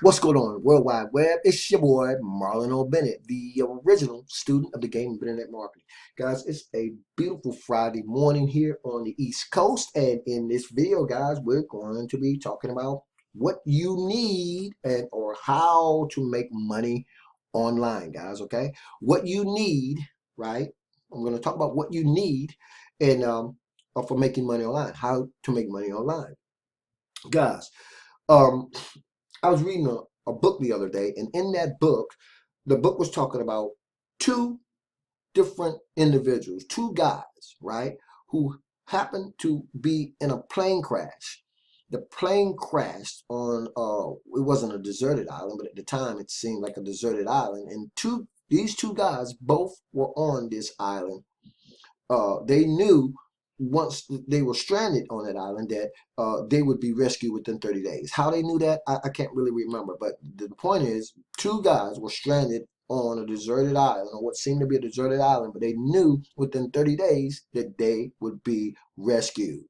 What's going on, World Wide Web? It's your boy, Marlon Bennett, the original student of the game of internet marketing. Guys, it's a beautiful Friday morning here on the East Coast. And in this video, guys, we're going to be talking about what you need and or how to make money online, guys, okay? What you need, right? I'm going to talk about what you need and for making money online, how to make money online. Guys, um, I was reading a book the other day, and in that book, the book was talking about two different individuals, two guys, right, who happened to be in a plane crash. The plane crashed on, it wasn't a deserted island, but at the time it seemed like a deserted island. And these two guys both were on this island. They knew once they were stranded on that island that they would be rescued within 30 days. How they knew that, I can't really remember. But the point is, two guys were stranded on a deserted island, or what seemed to be a deserted island, but they knew within 30 days that they would be rescued.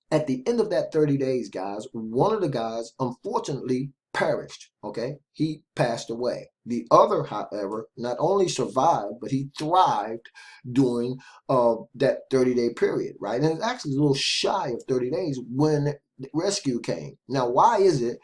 At the end of that 30 days, guys, one of the guys unfortunately perished, okay? He passed away. The other, however, not only survived, but he thrived during that 30-day period, right? And it's actually a little shy of 30 days when the rescue came. Now, why is it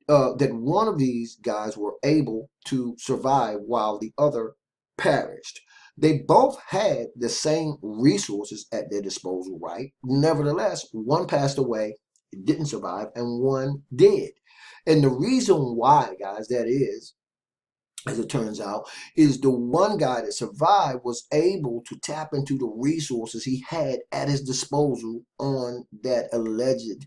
that one of these guys were able to survive while the other perished? They both had the same resources at their disposal, right? Nevertheless, one passed away, didn't survive, and one did. And the reason why, guys, that is, as it turns out, is the one guy that survived was able to tap into the resources he had at his disposal on that alleged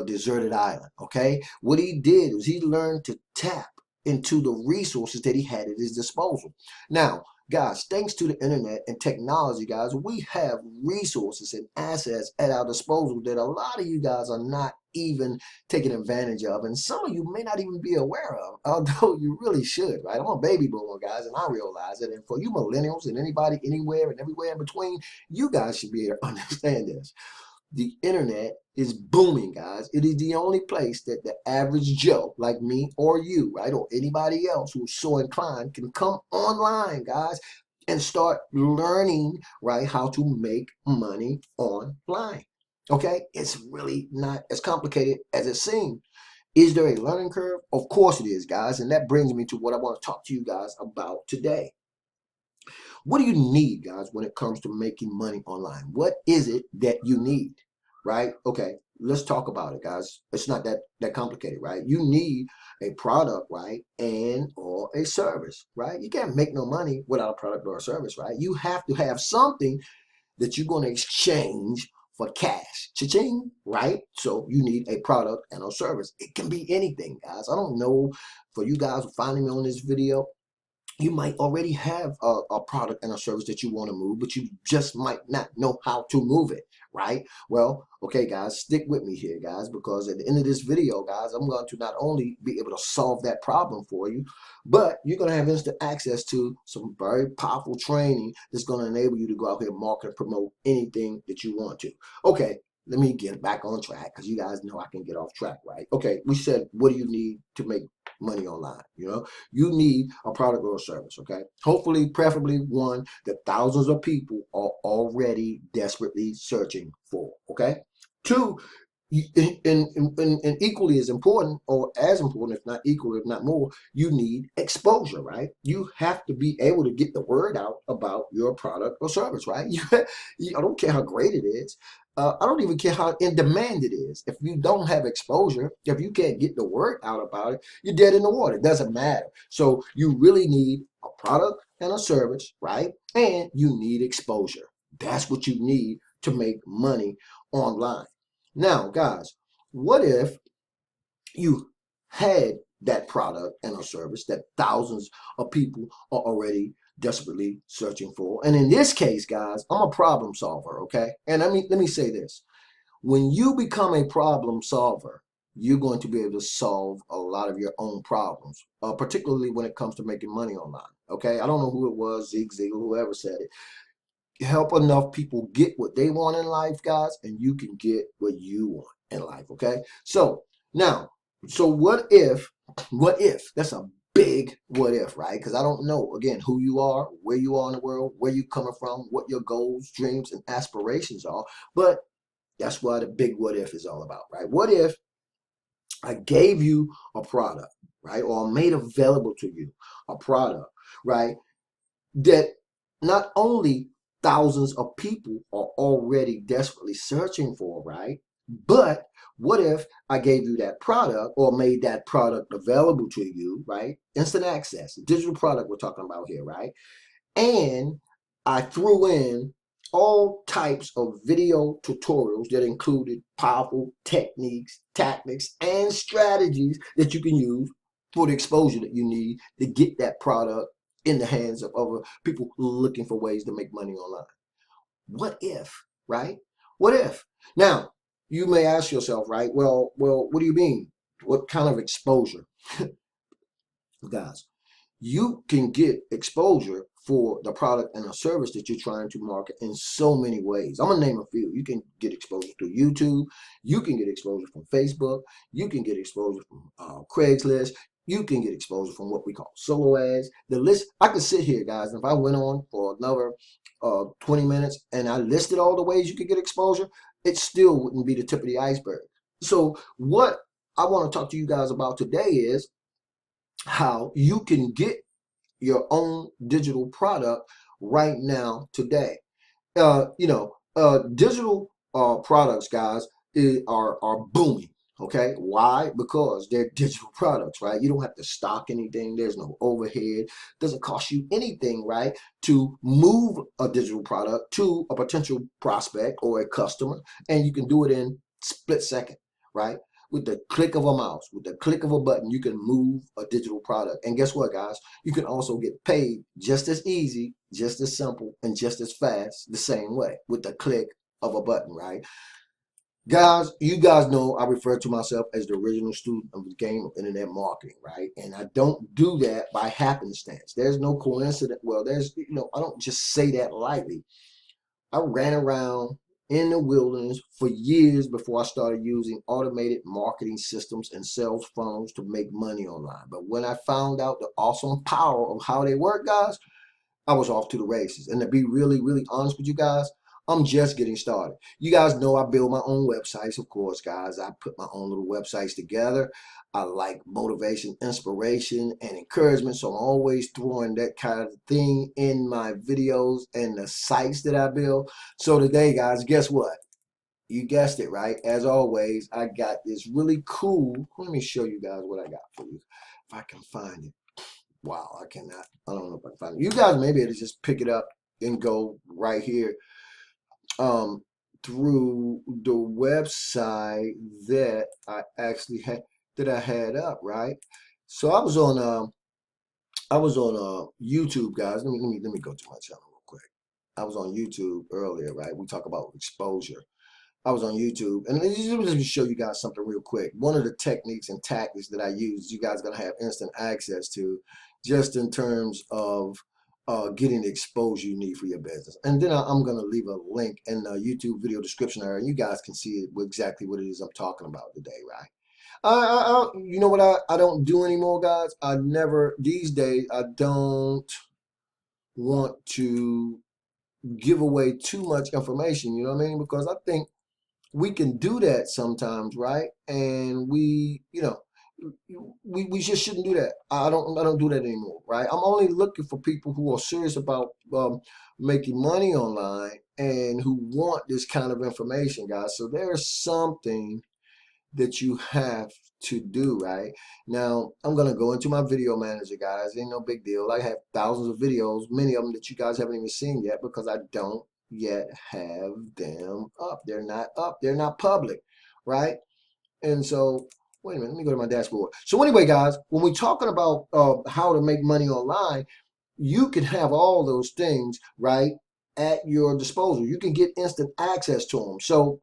deserted island. Okay, what he did was he learned to tap into the resources that he had at his disposal. Now, guys, thanks to the internet and technology, guys, we have resources and assets at our disposal that a lot of you guys are not even taking advantage of, and some of you may not even be aware of, although you really should, right? I'm a baby boomer, guys, and I realize it. And for you millennials and anybody anywhere and everywhere in between, you guys should be able to understand this. The internet is booming, guys. It is the only place that the average Joe like me or you, right, or anybody else who's so inclined can come online, guys, and start learning, right, how to make money online. Okay, it's really not as complicated as it seems. Is there a learning curve? Of course it is, guys. And that brings me to what I want to talk to you guys about today. What do you need, guys, when it comes to making money online? What is it that you need, right? Okay, let's talk about it, guys. It's not that complicated, right? You need a product, right, and or a service, right? You can't make no money without a product or a service, right? You have to have something that you're going to exchange for cash. Cha-ching, right? So you need a product and a service. It can be anything, guys. I don't know, for you guys who finding me on this video, you might already have a product and a service that you want to move, but you just might not know how to move it, right? Well, okay, guys, stick with me here, guys, because at the end of this video, guys, I'm going to not only be able to solve that problem for you, but you're going to have instant access to some very powerful training that's going to enable you to go out here and market and promote anything that you want to. Okay, let me get back on track, because you guys know I can get off track, right? Okay, we said, what do you need to make money online? You need a product or a service, okay? Hopefully, preferably one that thousands of people are already desperately searching for, okay? Two, and equally as important, or as important, if not equal, if not more, you need exposure, right? You have to be able to get the word out about your product or service, right? I don't care how great it is. I don't even care how in demand it is. If you don't have exposure, if you can't get the word out about it, you're dead in the water. It doesn't matter. So you really need a product and a service, right? And you need exposure. That's what you need to make money online. Now, guys, what if you had that product and a service that thousands of people are already desperately searching for? And in this case, guys, I'm a problem solver, okay? And let me say this. When you become a problem solver, you're going to be able to solve a lot of your own problems, particularly when it comes to making money online, okay? I don't know who it was, Zig Ziglar, whoever said it. Help enough people get what they want in life, guys, and you can get what you want in life, okay? So now, So what if, that's a big what if, right? Because I don't know, again, who you are, where you are in the world, where you coming from, what your goals, dreams, and aspirations are. But that's what the big what if is all about, right? What if I gave you a product, right? Or made available to you a product, right? That not only thousands of people are already desperately searching for, right? But what if I gave you that product or made that product available to you, right? Instant access, digital product we're talking about here, right? And I threw in all types of video tutorials that included powerful techniques, tactics, and strategies that you can use for the exposure that you need to get that product in the hands of other people looking for ways to make money online. What if, right? What if? Now, you may ask yourself, right? Well, what do you mean? What kind of exposure? Guys, you can get exposure for the product and the service that you're trying to market in so many ways. I'm gonna name a few. You can get exposure through YouTube. You can get exposure from Facebook. You can get exposure from Craigslist. You can get exposure from what we call solo ads. The list, I could sit here, guys, and if I went on for another 20 minutes and I listed all the ways you could get exposure, it still wouldn't be the tip of the iceberg. So what I want to talk to you guys about today is how you can get your own digital product right now today. Digital products, guys, are booming. Okay, why? Because they're digital products, right? You don't have to stock anything. There's no overhead. Doesn't cost you anything, right, to move a digital product to a potential prospect or a customer, and you can do it in split second, right? With the click of a mouse, with the click of a button, you can move a digital product. And guess what, guys? You can also get paid just as easy, just as simple, and just as fast the same way with the click of a button, right? Guys, you guys know I refer to myself as the original student of the game of internet marketing, right? And I don't do that by happenstance. There's no coincidence. Well, I don't just say that lightly. I ran around in the wilderness for years before I started using automated marketing systems and sales funnels to make money online. But when I found out the awesome power of how they work, guys, I was off to the races. And to be really, really honest with you guys, I'm just getting started. You guys know I build my own websites, of course, guys. I put my own little websites together. I like motivation, inspiration, and encouragement. So I'm always throwing that kind of thing in my videos and the sites that I build. So today, guys, guess what? You guessed it, right? As always, I got this really cool. Let me show you guys what I got for you. If I can find it. Wow, I cannot. I don't know if I can find it. You guys may be able to just pick it up and go right here through the website that I had up, right? So I was on YouTube, guys. Let me go to my channel real quick. I was on YouTube earlier, right? We talk about exposure. I was on YouTube, and let me show you guys something real quick. One of the techniques and tactics that I use, you guys are gonna have instant access to, just in terms of getting the exposure you need for your business. And then I'm gonna leave a link in the YouTube video description area, and you guys can see exactly what it is I'm talking about today, right? You know what I don't do anymore, guys? I never, these days, I don't want to give away too much information, you know what I mean? Because I think we can do that sometimes, right? And we just shouldn't do that. I don't do that anymore, right? I'm only looking for people who are serious about making money online and who want this kind of information, guys. So there's something that you have to do, right? Now, I'm going to go into my video manager, guys. Ain't no big deal. I have thousands of videos, many of them that you guys haven't even seen yet because I don't yet have them up. They're not up. They're not public, right? And so, wait a minute, let me go to my dashboard. So anyway, guys, when we're talking about how to make money online, you can have all those things, right, at your disposal. You can get instant access to them. So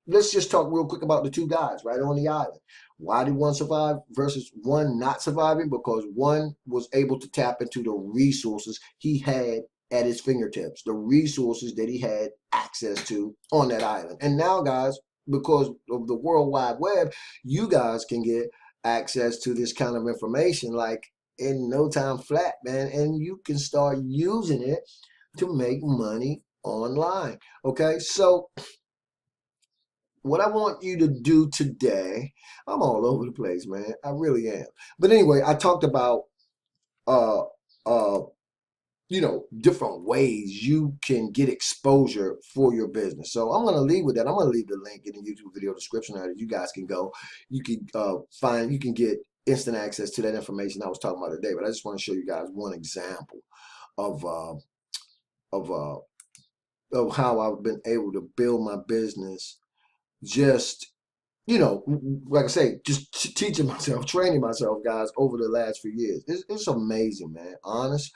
let's just talk real quick about the two guys right on the island. Why did one survive versus one not surviving? Because one was able to tap into the resources he had at his fingertips, the resources that he had access to on that island. And now, guys, because of the World Wide Web, you guys can get access to this kind of information like in no time flat, man, and you can start using it to make money online. Okay, so what I want you to do today, I'm all over the place, man. I really am. But anyway, I talked about uh uh different ways you can get exposure for your business. So I'm going to leave with that. I'm going to leave the link in the YouTube video description that you guys can go. You can you can get instant access to that information I was talking about today. But I just want to show you guys one example of of uh, of how I've been able to build my business. Just like I say, just teaching myself, training myself, guys, over the last few years. It's amazing, man. Honest.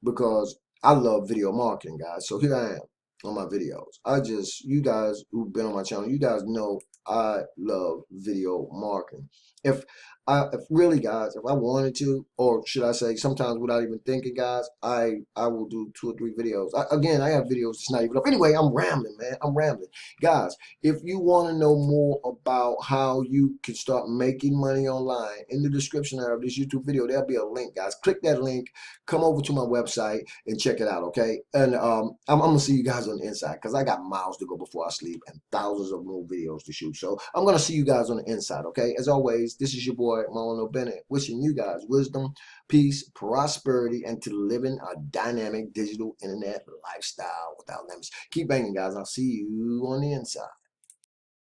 Because I love video marketing, guys. So here I am on my videos. You guys who've been on my channel, you guys know I love video marketing. If really, guys, if I wanted to, or should I say, sometimes without even thinking, guys, I will do 2 or 3 videos. Again, I have videos that's not even up. Anyway, I'm rambling, man. I'm rambling, guys. If you want to know more about how you can start making money online, in the description of this YouTube video, there'll be a link, guys. Click that link, come over to my website and check it out, okay? And I'm gonna see you guys on the inside because I got miles to go before I sleep and thousands of more videos to shoot. So I'm gonna see you guys on the inside, okay? As always, this is your boy Marlon Bennett, wishing you guys wisdom, peace, prosperity, and to living a dynamic digital internet lifestyle without limits. Keep banging, guys. I'll see you on the inside.